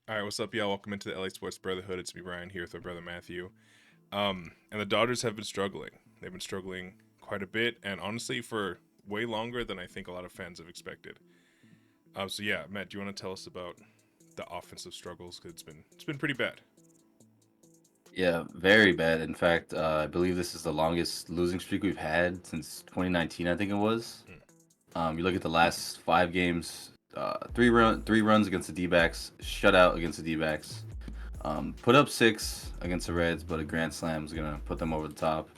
All right, what's up, y'all? Welcome into the LA Sports Brotherhood. It's me, Brian, here with my brother Matthew. And the Dodgers have been struggling. They've been struggling quite a bit, and honestly, for way longer than I think a lot of fans have expected. So yeah, Matt, do you want to tell us about the offensive struggles? Because it's been pretty bad. Yeah, very bad. In fact, I believe this is the longest losing streak we've had since 2019, I think it was. Mm. You look at the last 5 games, three runs against the D-backs, shutout against the D-backs, put up six against the Reds, but a grand slam is gonna put them over the top.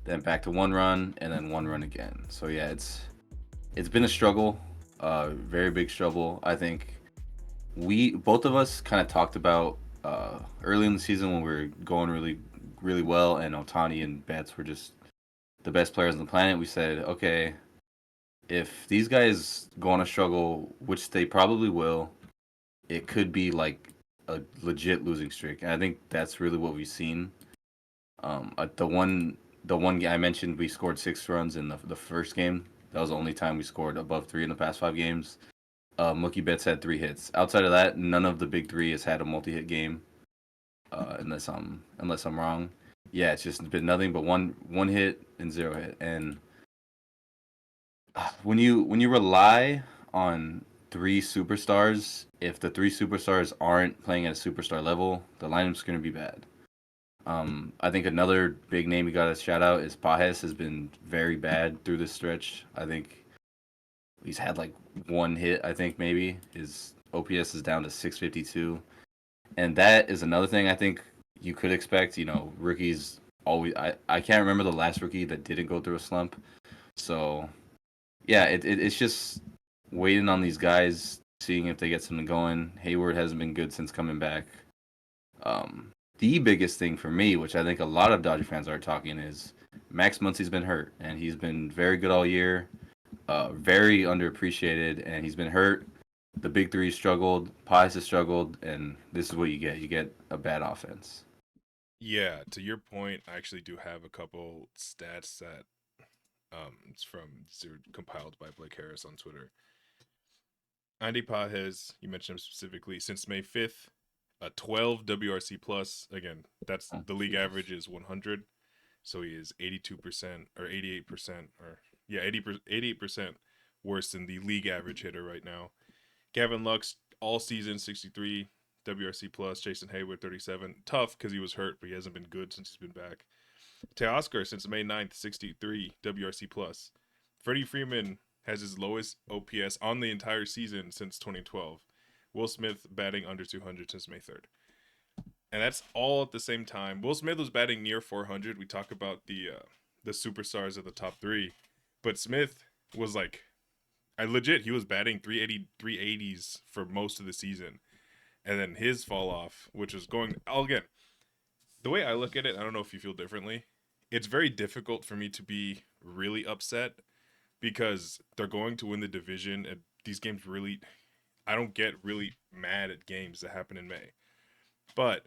Then back to 1 run, and then 1 run again. So yeah, it's been a struggle, very big struggle. I think we both of us kind of talked about early in the season when we were going really well, and Otani and Betts were just the best players on the planet. We said, okay, if these guys go on a struggle, which they probably will, it could be like a legit losing streak, and I think that's really what we've seen. The one I mentioned, we scored 6 runs in the first game. That was the only time we scored above three in the past 5 games. Mookie Betts had 3 hits. Outside of that, none of the big three has had a multi-hit game, unless I'm wrong. Yeah, it's just been nothing but one hit and 0 hit. And when you rely on three superstars, if the three superstars aren't playing at a superstar level, the lineup's going to be bad. I think another big name you got to shout out is Pajes has been very bad through this stretch. I think he's had like 1 hit. I think maybe his OPS is down to 652, and that is another thing I think you could expect. Rookies always. I can't remember the last rookie that didn't go through a slump. So yeah, it's just waiting on these guys, seeing if they get something going. Hayward hasn't been good since coming back. Um, the biggest thing for me, which I think a lot of Dodger fans are talking, is Max Muncy's been hurt, and he's been very good all year, very underappreciated, and he's been hurt. The big three struggled, Pies has struggled, and this is what you get. You get a bad offense. Yeah, to your point, I actually do have a couple stats that it's from they're compiled by Blake Harris on Twitter. Andy Pajes, you mentioned him specifically, since May 5th, a 12 WRC plus. Again, that's Oh, the league Jesus. average is 100. So he is 82% or 88% or yeah, 88% worse than the league average hitter right now. Gavin Lux all season 63 WRC plus. Jason Hayward 37. Tough because he was hurt, but he hasn't been good since he's been back. Teoscar since May 9th 63 WRC plus. Freddie Freeman has his lowest OPS on the entire season since 2012. Will Smith batting under 200 since May 3rd. And that's all at the same time. Will Smith was batting near 400. We talk about the superstars of the top three, but Smith was like, I legit he was batting 380 380s for most of the season, and then his fall off, which was going. Again, the way I look at it, I don't know if you feel differently. It's very difficult for me to be really upset because they're going to win the division, and these games really. I don't get really mad at games that happen in May, but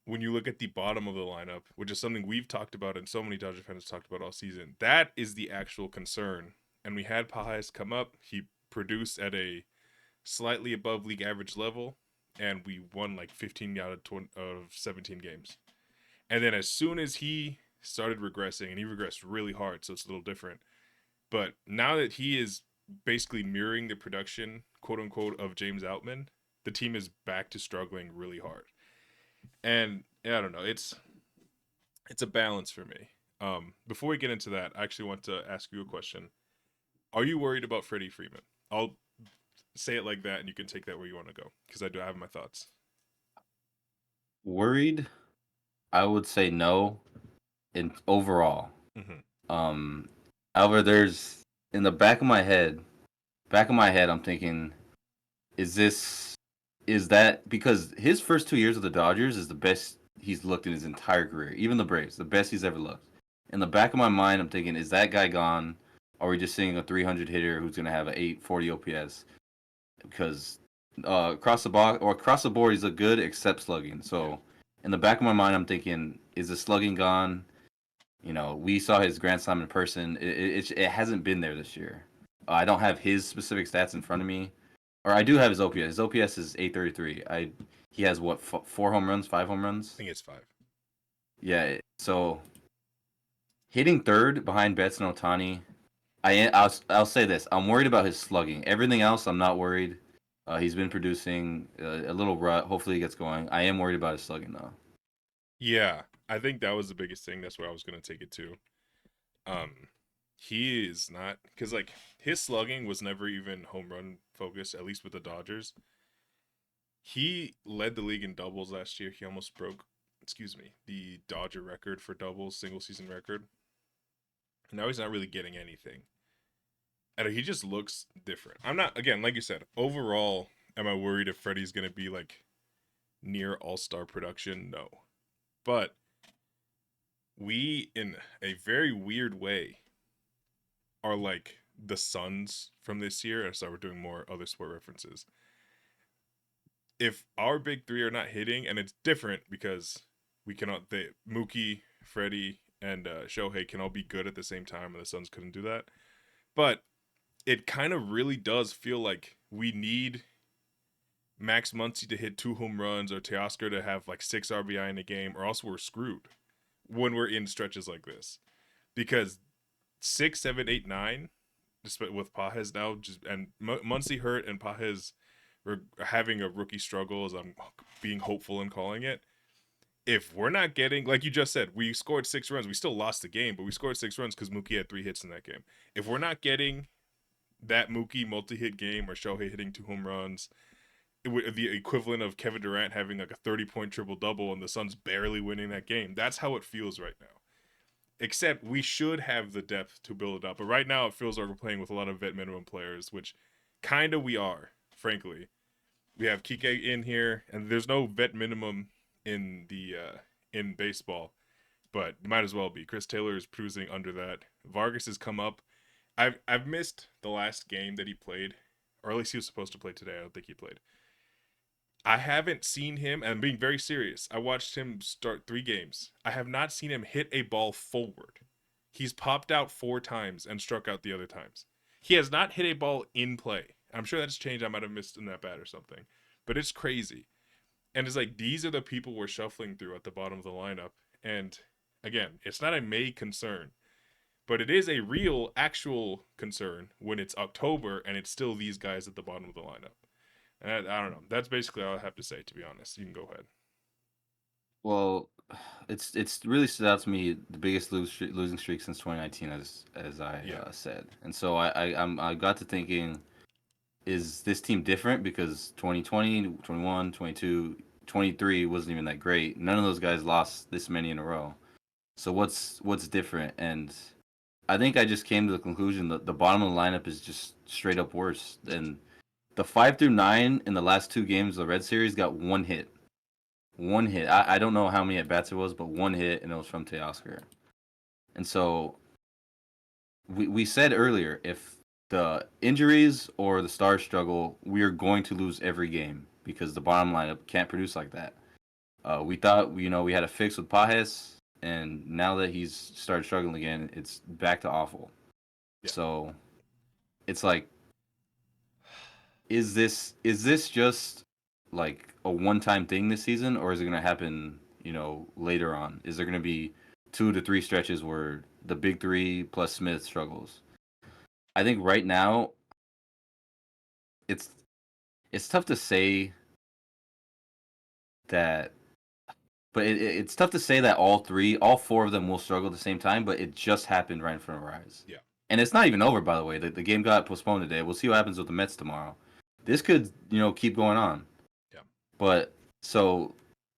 when you look at the bottom of the lineup, which is something we've talked about and so many Dodger fans talked about all season, that is the actual concern. And we had Pajas come up. He produced at a slightly above league average level, and we won like 15 out of 20, of 17 games. And then as soon as he started regressing, and he regressed really hard, so it's a little different. But now that he is basically mirroring the production, quote unquote, of James Outman, the team is back to struggling really hard. And yeah, I don't know. It's a balance for me. Before we get into that, I actually want to ask you a question. Are you worried about Freddie Freeman? I'll say it like that, and you can take that where you want to go because I do have my thoughts. Worried? I would say no. In overall, Mm-hmm. um, however, there's in the back of my head, I'm thinking, is this is that because his first 2 years of the Dodgers is the best he's looked in his entire career, even the Braves, the best he's ever looked. In the back of my mind, I'm thinking, is that guy gone? Are we just seeing a 300 hitter who's going to have an 840 OPS? Because across the board, he's looked good except slugging. Yeah. So in the back of my mind, I'm thinking, is the slugging gone? We saw his Grand Slam in person. It hasn't been there this year. I don't have his specific stats in front of me, or I do have his OPS. His OPS is 833. he has what 4 home runs, 5 home runs. I think it's 5. Yeah, so hitting third behind Betts and Otani. I'll say this: I'm worried about his slugging. Everything else, I'm not worried. He's been producing a little rut. Hopefully, he gets going. I am worried about his slugging though. Yeah, I think that was the biggest thing. That's where I was gonna take it to. Um, he is not because like his slugging was never even home run focused. At least with the Dodgers, he led the league in doubles last year. He almost broke, excuse me, the Dodger record for doubles, single season record. Now he's not really getting anything. And he just looks different. I'm not, again, like you said, overall, am I worried if Freddie's going to be like near all star production? No. But we, in a very weird way, are like the Suns from this year. So we're doing more other sport references. If our big three are not hitting, and it's different because we cannot, Mookie, Freddie, and Shohei can all be good at the same time, and the Suns couldn't do that. But it kind of really does feel like we need Max Muncy to hit 2 home runs or Teoscar to have like 6 RBI in a game, or else we're screwed when we're in stretches like this. Because 6, 7, 8, 9, with Pages now, just and Muncy hurt and Pages having a rookie struggle, as I'm being hopeful and calling it. If we're not getting, like you just said, we scored 6 runs. We still lost the game, but we scored 6 runs because Mookie had 3 hits in that game. If we're not getting that Mookie multi-hit game or Shohei hitting 2 home runs, the equivalent of Kevin Durant having like a 30-point triple-double and the Suns barely winning that game. That's how it feels right now. Except we should have the depth to build it up. But right now it feels like we're playing with a lot of vet minimum players, which kind of we are, frankly. We have Kike in here, and there's no vet minimum in the in baseball, but it might as well be. Chris Taylor is cruising under that. Vargas has come up. I've missed the last game that he played, or at least he was supposed to play today. I don't think he played. I haven't seen him, and I'm being very serious. I watched him start 3 games. I have not seen him hit a ball forward. He's popped out 4 times and struck out the other times. He has not hit a ball in play. I'm sure that's changed. I might have missed in that bat or something. But it's crazy. And it's like, these are the people we're shuffling through at the bottom of the lineup. And again, it's not a May concern, but it is a real, actual concern when it's October and it's still these guys at the bottom of the lineup. And I don't know. That's basically all I have to say, to be honest. You can go ahead. Well, it's really stood out to me the biggest losing streak since 2019, as I Yeah. said, and so I got to thinking, is this team different because 2020, 21, 22, 23 wasn't even that great. None of those guys lost this many in a row. So what's different? And I think I just came to the conclusion that the bottom of the lineup is just straight up worse. And the 5 through 9 in the last 2 games of the Red Series got 1 hit. 1 hit. I don't know how many at bats it was, but 1 hit, and it was from Teoscar. And so we said earlier, if the injuries or the Stars struggle, we are going to lose every game because the bottom lineup can't produce like that. We thought we had a fix with Pages, and now that he's started struggling again, it's back to awful. Yeah. So it's like, is this just like a one-time thing this season, or is it going to happen, later on? Is there going to be 2 to 3 stretches where the big 3 plus Smith struggles? I think right now it's tough to say that, but it's tough to say that all 4 of them will struggle at the same time, but it just happened right in front of our eyes. Yeah. And it's not even over, by the way. The game got postponed today. We'll see what happens with the Mets tomorrow. This could, keep going on. Yeah. But so,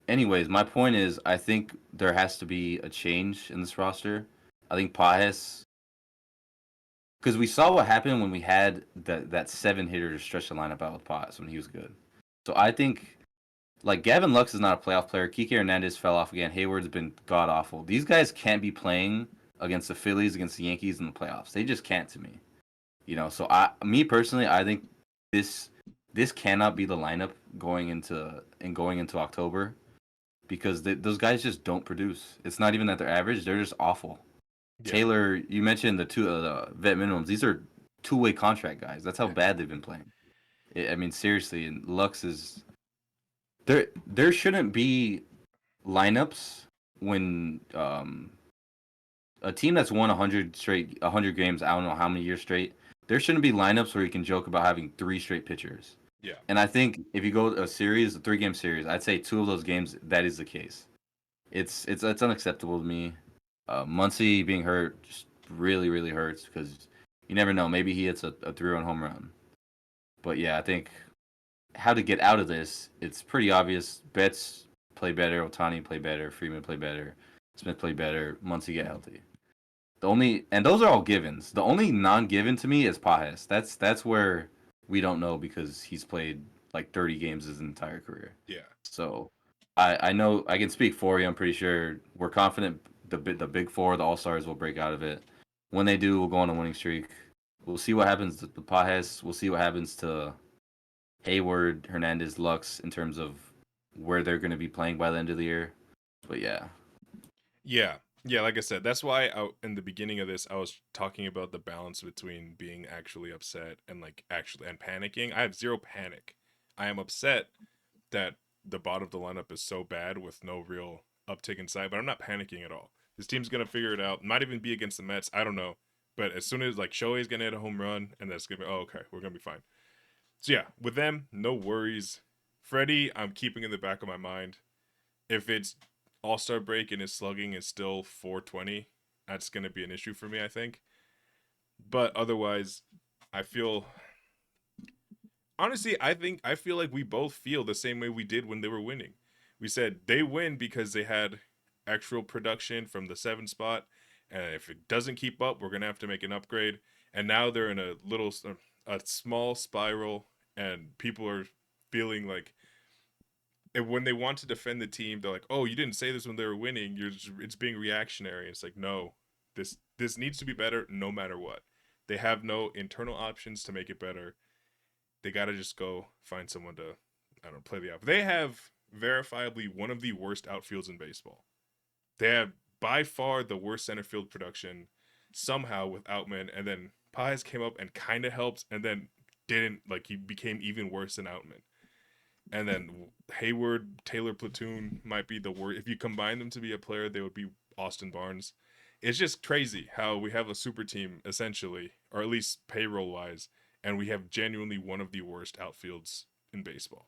anyways, my point is, I think there has to be a change in this roster. I think Pages, because we saw what happened when we had that 7 hitter to stretch the lineup out with Pages when he was good. So I think, like, Gavin Lux is not a playoff player. Kike Hernandez fell off again. Hayward's been god awful. These guys can't be playing against the Phillies, against the Yankees in the playoffs. They just can't to me. So me personally, I think this cannot be the lineup going into October, because those guys just don't produce. It's not even that they're average; they're just awful. Yeah. Taylor, you mentioned the 2 vet minimums. These are 2-way contract guys. That's how bad they've been playing. I mean, seriously, and Lux is There shouldn't be lineups when a team that's won 100 games, I don't know how many years straight. There shouldn't be lineups where you can joke about having three straight pitchers. Yeah. And I think if you go a series, a 3 game series, I'd say 2 of those games that is the case. It's unacceptable to me. Muncy being hurt just really hurts because you never know. Maybe he hits a 3-run home run. But yeah, I think how to get out of this, it's pretty obvious. Betts play better, Otani play better, Freeman play better, Smith play better, Muncy get healthy. And those are all givens. The only non-given to me is Pajes. That's where we don't know because he's played like 30 games his entire career. Yeah. So I know I can speak for you. I'm pretty sure we're confident the big four, the all stars, will break out of it. When they do, we'll go on a winning streak. We'll see what happens to the Pajes. We'll see what happens to Hayward, Hernandez, Lux in terms of where they're going to be playing by the end of the year. But yeah, Yeah. Yeah, like I said, that's why in the beginning of this I was talking about the balance between being actually upset and like actually and panicking. I have zero panic. I am upset that the bottom of the lineup is so bad with no real uptick in sight, but I'm not panicking at all. This team's gonna figure it out. Might even be against the Mets. I don't know. But as soon as like Shohei's gonna hit a home run and that's gonna be okay, we're gonna be fine. So yeah, with them, no worries. Freddie, I'm keeping in the back of my mind. If it's All Star break and his slugging is still 420, that's gonna be an issue for me, I think. But otherwise, I feel honestly, I feel like we both feel the same way we did when they were winning. We said they win because they had actual production from the 7 spot, and if it doesn't keep up, we're gonna have to make an upgrade. And now they're in a small spiral, and people are feeling like when they want to defend the team, they're like, "Oh, you didn't say this when they were winning. It's being reactionary." It's like, no, this needs to be better no matter what. They have no internal options to make it better. They got to just go find someone to, I don't know, play the out. They have verifiably one of the worst outfields in baseball. They have by far the worst center field production somehow with Outman, and then Pies came up and kind of helped, and then didn't, like, he became even worse than Outman. And then Hayward, Taylor platoon might be the worst. If you combine them to be a player, they would be Austin Barnes. It's just crazy how we have a super team essentially, or at least payroll wise, and we have genuinely one of the worst outfields in baseball.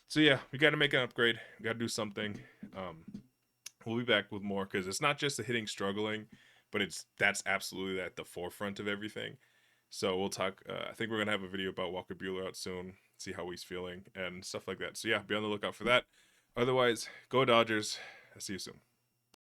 So yeah, we got to make an upgrade. We got to do something. Um, we'll be back with more because it's not just the hitting struggling, but that's absolutely at the forefront of everything. So we'll talk. I think we're gonna have a video about Walker Bueller out soon. See how he's feeling and stuff like that. So yeah, be on the lookout for that. Otherwise, go Dodgers. I'll see you soon.